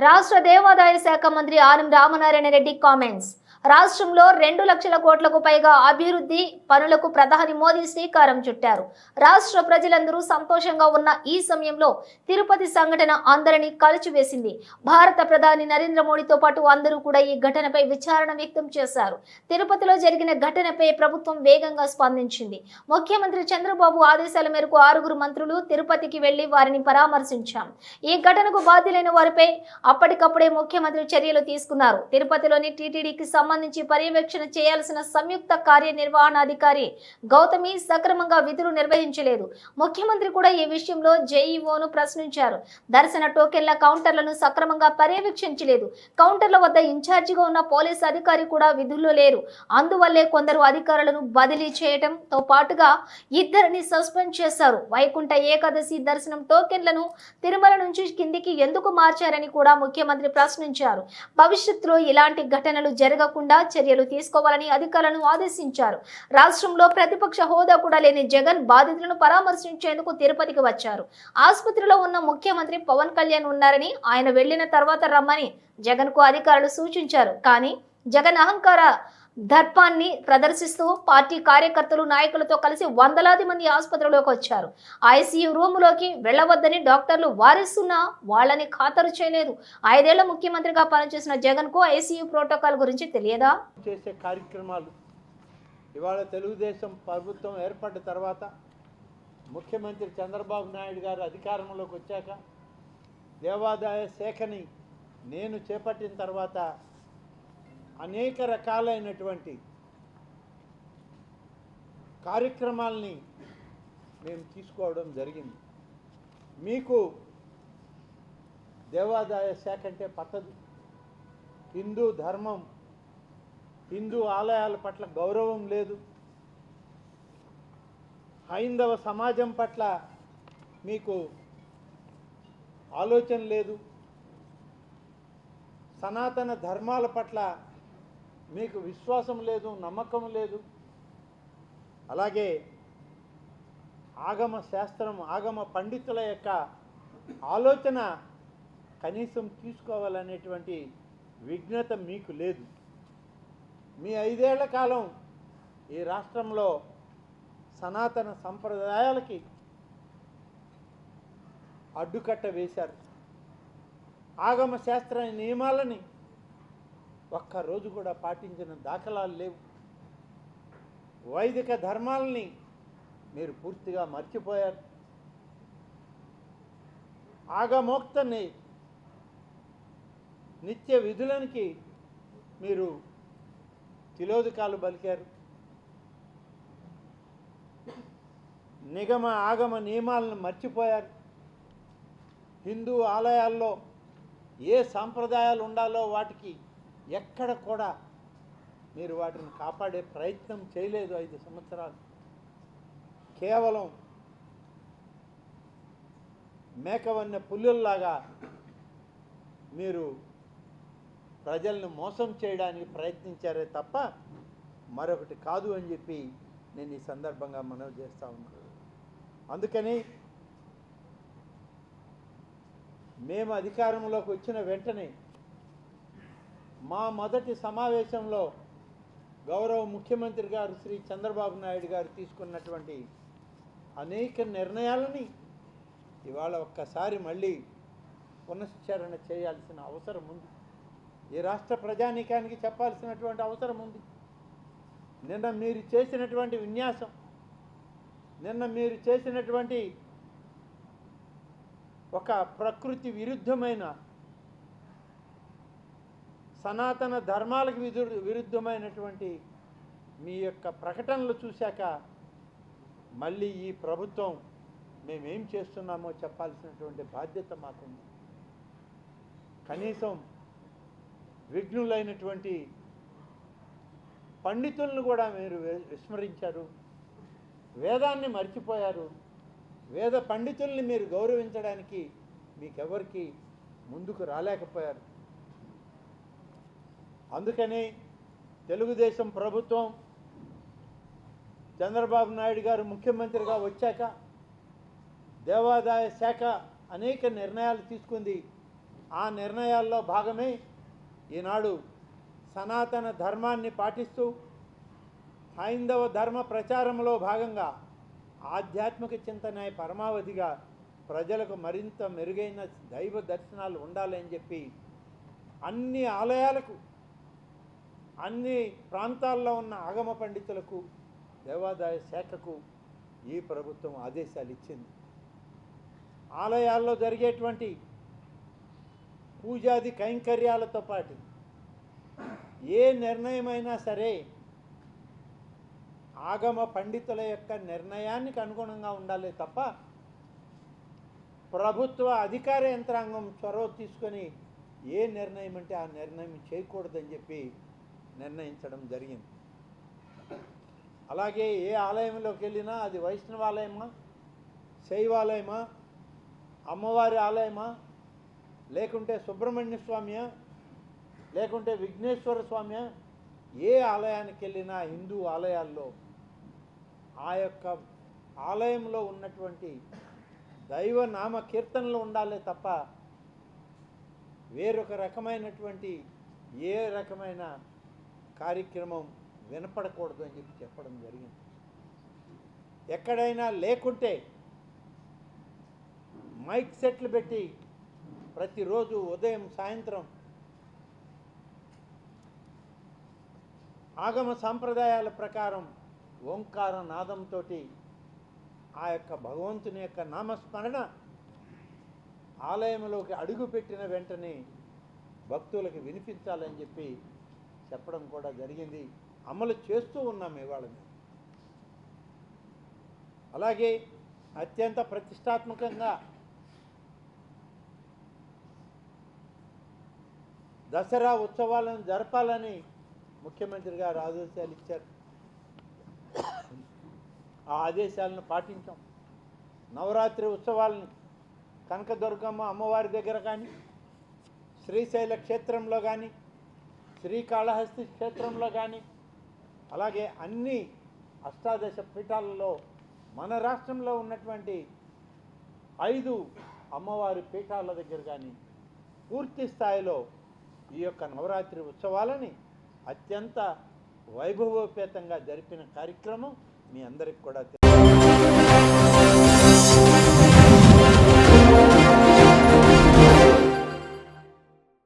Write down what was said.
రాష్ట్ర దేవాదాయ శాఖ మంత్రి ఆనం రామనారాయణ రెడ్డి కామెంట్స్. రాష్ట్రంలో 2 లక్షల కోట్లకు పైగా అభివృద్ధి పనులకు ప్రధాని మోదీ శ్రీకారం చుట్టారు. రాష్ట్ర ప్రజలందరూ సంతోషంగా ఉన్న ఈ సమయంలో తిరుపతి సంఘటన అందరినీ కలిచివేసింది. భారత ప్రధాని నరేంద్ర మోడీతో పాటు అందరూ కూడా ఈ ఘటనపై విచారణ వ్యక్తం చేశారు. తిరుపతిలో జరిగిన ఘటనపై ప్రభుత్వం వేగంగా స్పందించింది. ముఖ్యమంత్రి చంద్రబాబు ఆదేశాల మేరకు 6 మంత్రులు తిరుపతికి వెళ్లి వారిని పరామర్శించాం. ఈ ఘటనకు బాధ్యులైన వారిపై అప్పటికప్పుడే ముఖ్యమంత్రి చర్యలు తీసుకున్నారు. తిరుపతిలోని టీటీడీకి సంబంధించి పర్యవేక్షణ చేయాల్సిన సంయుక్త కార్యనిర్వహణాధికారి గౌతమి సక్రమంగా విధులు నిర్వహించలేదు. ముఖ్యమంత్రి కూడా ఈ విషయంలో జేఈఓను ప్రశ్నించారు. దర్శన టోకెన్ల కౌంటర్లను సక్రమంగా పర్యవేక్షించలేదు. కౌంటర్ల వద్ద ఇన్ఛార్జిగా ఉన్న పోలీసు అధికారి కూడా విధుల్లో లేరు. అందువల్లే కొందరు అధికారులను బదిలీ చేయడంతో పాటుగా 2 సస్పెండ్ చేశారు. వైకుంఠ ఏకాదశి దర్శనం టోకెన్లను తిరుమల నుంచి కిందికి ఎందుకు మార్చారని కూడా ముఖ్యమంత్రి ప్రశ్నించారు. భవిష్యత్తులో ఇలాంటి ఘటనలు జరగకుండా చర్యలు తీసుకోవాలని అధికారులను ఆదేశించారు. రాష్ట్రంలో ప్రతిపక్ష హోదా కూడా లేని జగన్ బాధితులను పరామర్శించేందుకు తిరుపతికి వచ్చారు. ఆసుపత్రిలో ఉన్న ముఖ్యమంత్రి పవన్ కళ్యాణ్ ఉన్నారని, ఆయన వెళ్లిన తర్వాత రమ్మని జగన్ కు అధికారులు సూచించారు. కానీ జగన్ అహంకార దర్పాన్ని ప్రదర్శిస్తూ పార్టీ కార్యకర్తలు నాయకులతో కలిసి వందలాది మంది ఆసుపత్రిలోకి వచ్చారు. ఐసీయూ రూములోకి వెళ్లవద్దని డాక్టర్లు వారిస్తున్నా వాళ్ళని ఖాతరు చేయలేదు. 5 ఏళ్ల ముఖ్యమంత్రిగా పనిచేసిన జగన్ కు ఐసీయూ ప్రోటోకాల్ గురించి తెలియదా? చేసే కార్యక్రమాలు ఇవాళ తెలుగుదేశం ప్రభుత్వం ఏర్పడ్డ తర్వాత ముఖ్యమంత్రి చంద్రబాబు నాయుడు గారు అధికారంలోకి వచ్చాక దేవాదాయ శాఖని నేను చేపట్టిన తర్వాత అనేక రకాలైనటువంటి కార్యక్రమాలని మేము తీసుకోవడం జరిగింది. మీకు దేవాదాయ శాఖ అంటే పట్టదు. హిందూ ధర్మం, హిందూ ఆలయాల పట్ల గౌరవం లేదు. హైందవ సమాజం పట్ల మీకు ఆలోచన లేదు. సనాతన ధర్మాల పట్ల మీకు విశ్వాసం లేదు, నమ్మకం లేదు. అలాగే ఆగమ శాస్త్రం, ఆగమ పండితుల యొక్క ఆలోచన కనీసం తీసుకోవాలనేటువంటి విజ్ఞత మీకు లేదు. మీ 5 ఏళ్ల కాలం ఈ రాష్ట్రంలో సనాతన సంప్రదాయాలకి అడ్డుకట్ట వేశారు. ఆగమ శాస్త్ర నియమాలని ఒక్కరోజు కూడా పాటించిన దాఖలాలు లేవు. వైదిక ధర్మాలని మీరు పూర్తిగా మర్చిపోయారు. ఆగమోక్తని నిత్య విధులనికి మీరు తిలోదకాలు పలికారు. నిగమ ఆగమ నియమాలను మర్చిపోయారు. హిందూ ఆలయాల్లో ఏ సాంప్రదాయాలు ఉండాలో వాటికి ఎక్కడ కూడా మీరు వాటిని కాపాడే ప్రయత్నం చేయలేదు. 5 సంవత్సరాలు కేవలం మేకవన్న పుల్లుల్లాగా మీరు ప్రజల్ని మోసం చేయడానికి ప్రయత్నించారే తప్ప మరొకటి కాదు అని చెప్పి నేను ఈ సందర్భంగా మనవి చేస్తా ఉన్నాను. అందుకని మేము అధికారంలోకి వచ్చిన వెంటనే మా మొదటి సమావేశంలో గౌరవ ముఖ్యమంత్రి గారు శ్రీ చంద్రబాబు నాయుడు గారు తీసుకున్నటువంటి అనేక నిర్ణయాలని ఇవాళ ఒక్కసారి మళ్ళీ పునశ్చరణ చేయాల్సిన అవసరం ఉంది. ఈ రాష్ట్ర ప్రజానీకానికి చెప్పాల్సినటువంటి అవసరం ఉంది. నిన్న మీరు చేసినటువంటి విన్యాసం, నిన్న మీరు చేసినటువంటి ఒక ప్రకృతి విరుద్ధమైన, సనాతన ధర్మాలకు విరుద్ధమైనటువంటి మీ యొక్క ప్రకటనలు చూశాక మళ్ళీ ఈ ప్రభుత్వం మేమేం చేస్తున్నామో చెప్పాల్సినటువంటి బాధ్యత మాకుంది. కనీసం విఘ్నులైనటువంటి పండితులను కూడా మీరు విస్మరించారు. వేదాన్ని మర్చిపోయారు. వేద పండితుల్ని మీరు గౌరవించడానికి మీకెవరికి ముందుకు రాలేకపోయారు. అందుకని తెలుగుదేశం ప్రభుత్వం చంద్రబాబు నాయుడు గారు ముఖ్యమంత్రిగా వచ్చాక దేవాదాయ శాఖ అనేక నిర్ణయాలు తీసుకుంది. ఆ నిర్ణయాల్లో భాగమే ఈనాడు సనాతన ధర్మాన్ని పాటిస్తూ హైందవ ధర్మ ప్రచారంలో భాగంగా ఆధ్యాత్మిక చింతన పరమావధిగా ప్రజలకు మరింత మెరుగైన దైవ దర్శనాలు ఉండాలని చెప్పి అన్ని ఆలయాలకు, అన్ని ప్రాంతాల్లో ఉన్న ఆగమ పండితులకు, దేవాదాయ శాఖకు ఈ ప్రభుత్వం ఆదేశాలు ఇచ్చింది. ఆలయాల్లో జరిగేటువంటి పూజాది కైంకర్యాలతో పాటు ఏ నిర్ణయమైనా సరే ఆగమ పండితుల యొక్క నిర్ణయానికి అనుగుణంగా ఉండాలి తప్ప ప్రభుత్వ అధికార యంత్రాంగం చొరవ తీసుకొని ఏ నిర్ణయం అంటే ఆ నిర్ణయం చేయకూడదని చెప్పి నిర్ణయించడం జరిగింది. అలాగే ఏ ఆలయంలోకి వెళ్ళినా అది వైష్ణవాలయమా, శైవాలయమా, అమ్మవారి ఆలయమా, లేకుంటే సుబ్రహ్మణ్య స్వామియా, లేకుంటే విఘ్నేశ్వర స్వామియా, ఏ ఆలయానికి వెళ్ళినా హిందూ ఆలయాల్లో ఆ యొక్క ఆలయంలో ఉన్నటువంటి దైవ నామ కీర్తనలు ఉండాలి తప్ప వేరొక రకమైనటువంటి ఏ రకమైన కార్యక్రమం వినపడకూడదు అని చెప్పి చెప్పడం జరిగింది. ఎక్కడైనా లేకుంటే మైక్ సెట్లు పెట్టి ప్రతిరోజు ఉదయం సాయంత్రం ఆగమ సాంప్రదాయాల ప్రకారం ఓంకార నాదంతో ఆ యొక్క భగవంతుని యొక్క నామస్మరణ ఆలయంలోకి అడుగుపెట్టిన వెంటనే భక్తులకు వినిపించాలని చెప్పి చెప్పడం కూడా జరిగింది. అమలు చేస్తూ ఉన్నాం ఇవాళ. అలాగే అత్యంత ప్రతిష్టాత్మకంగా దసరా ఉత్సవాలను జరపాలని ముఖ్యమంత్రి గారు ఆదేశాలు ఇచ్చారు. ఆ ఆదేశాలను పాటించాం. నవరాత్రి ఉత్సవాలను కనకదుర్గమ్మ అమ్మవారి దగ్గర కానీ, శ్రీశైల క్షేత్రంలో కానీ, శ్రీకాళహస్తి క్షేత్రంలో కానీ, అలాగే అన్ని అష్టాదశ పీఠాలలో మన రాష్ట్రంలో ఉన్నటువంటి 5 అమ్మవారి పీఠాల దగ్గర కానీ పూర్తి స్థాయిలో ఈ యొక్క నవరాత్రి ఉత్సవాలని అత్యంత వైభవోపేతంగా జరిపిన కార్యక్రమం మీ అందరికి కూడా